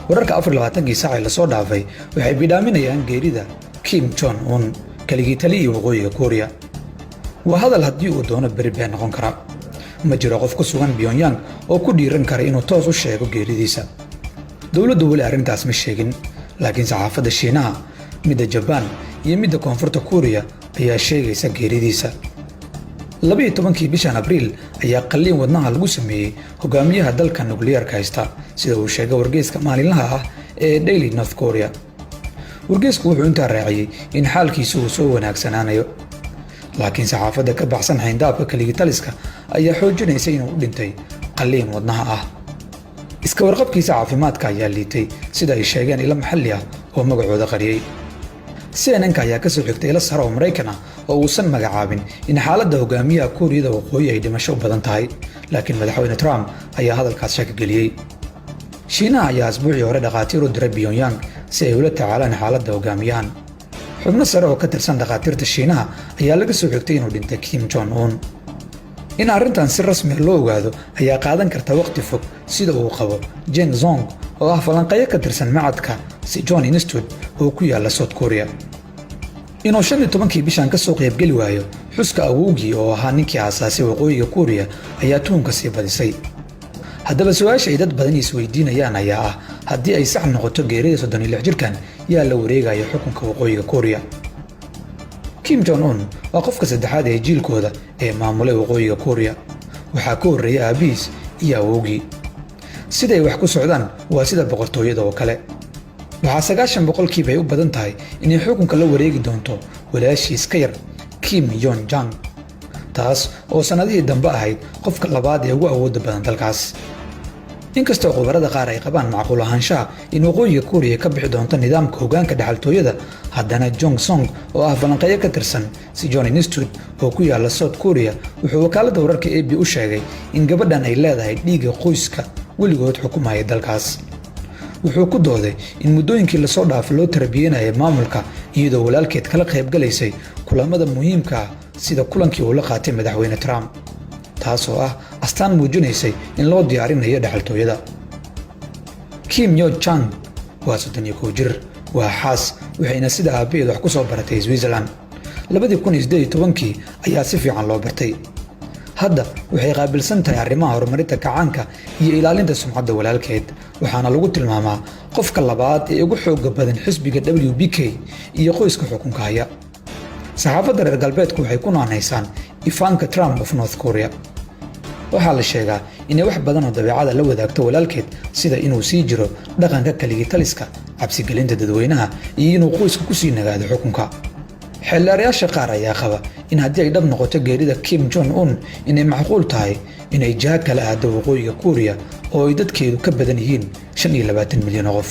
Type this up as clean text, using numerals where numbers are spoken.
wararka 24 saac ee la soo dhaafay waxay bidhaaminayaan geerida Kim Jong Un kaligii taliyay waqooyiga Korea. waa hadal haddii uu doono beri been noqon kara. ma jiro qof ku sugan Pyongyang oo ku dhiiran kara inuu toos u sheego geeridiisa. dawladdu wali arrintaas ma sheegin, laakiin saxaafadda Shiinaha, midda Japan iyo midda Koonfurta Korea ayaa sheegaysa geeridiisa. 12 bishan Abriil ayaa qalliin wadnaha lagu sameeyay hogaamiyaha dalka nukliyeerka haysta, sida uu sheegay wargeyska maalinlaha ah ee Daily North Korea. wargeysku wuxuu intaa raaciyay in xaalkiisu uu soo wanaagsanaanayo, laakiin saxaafadda ka baxsan xayndaabka kaligii taliska ayaa xoojinaysa inuu u dhintay qalliin wadnaha ah. iska warqabkiisa caafimaadka ayaa liitay, sida ay sheegeen ilo maxalli ah oo magacooda qariyay. CNN ayaa ka soo xigtay ilo sare oo Maraykan ah oo uusan magacaabin in xaaladda hogaamiyaha Kooriyada Waqooyi ay dhimasho badan tahay, laakiin madaxweyne Trump ayaa hadalkaas shaki geliyay. Shiinaha ayaa asbuucii hore dhaqaatiir u diray Pyongyang si ay ula tacaalaan xaaladda hogaamiyahan. xubno sare oo ka tirsan dhaqaatiirta Shiinaha ayaa laga soo xigtay inuu dhintay Kim Jong Un. in arrintan si rasmi loo ogaado ayaa qaadan karta waqti fog, sida uu qabo Jen Zong oo ah falanqeeyo ka tirsan macadka Sejong Institute oo ku yaala South Korea. inuu 15 bishan ka soo qaybgeli waayo xuska awowgii oo ahaa ninkii aasaasay waqooyiga Korea ayaa tuhunka sii badisay. haddaba su'aasha ay dad badan isweydiinayaan ayaa ah haddii ay sax noqoto geerida 36 jirkan yaa la wareegayo xukunka waqooyiga Korea. Kim Jong Un waa qofka saddexaad ee jiilkooda ee maamulay waqooyiga Korea. waxaa ka horreeyay aabihiis iyo awowgii. siday wax ku socdaan waa sida boqortooyada oo kale. waxaa 90% ay u badan tahay inay xukunka la wareegi doonto walaashiis ka yar Kim Yong Jang, taas oo sanadihii dambe ahayd qofka labaad ee ugu awoodda badan dalkaas. inkastoo khubarada qaar ay qabaan macquul ahaanshaha in waqooyiga Korea ka bixi doonto nidaamka hoggaanka dhaxaltooyada, haddana Jong Song oo ah falanqeeyo ka tirsan Sejong Institute oo ku yaala South Korea wuxuu wakaaladda wararka AP u sheegay in gabadhan ay leedahay dhiigga qoyska weligood xukumaya dalkaas. wuxuu ku dooday in muddooyinkii la soo dhaafay loo tarbiyeenayay maamulka iyadoo walaalkeed kala qaybgalaysay kulamada muhiimka ah sida kulankii uu la qaatay madaxweyne Trump, taasoo ah astaan muujinaysay in loo diyaarinayo dhaxaltooyada. Kim Yo Jong waa 31 jir, waa xaas, waxayna sida aabaheed wax ku soo baratay Switzerland. 2018 ayaa si fiican loo bartay. hadda waxay qaabilsan tahay arrimaha horumarinta kacaanka iyo ilaalinta sumcadda walaalkeed, waxaana lagu tilmaamaa qofka labaad ee ugu xoogga badan xisbiga WPK iyo qoyska xukunka haya. saxaafadda reer galbeedku waxay ku naanaysaan Ivanka Trump of North Korea. waxaa la sheegaa inay wax badan oo dabeecada la wadaagto walaalkeed, sida inuu sii jiro dhaqanka kaligii taliska, cabsigelinta dadweynaha iyo inuu qoyska ku sii nagaado xukunka. xeelarayaasha qaar ayaa qaba in haddii ay dhab noqoto geerida Kim Jong Un inay macquul tahay inay jaha kala aado waqooyiga Korea oo ay dadkeedu ka badan yihiin 25 milyan oo qof.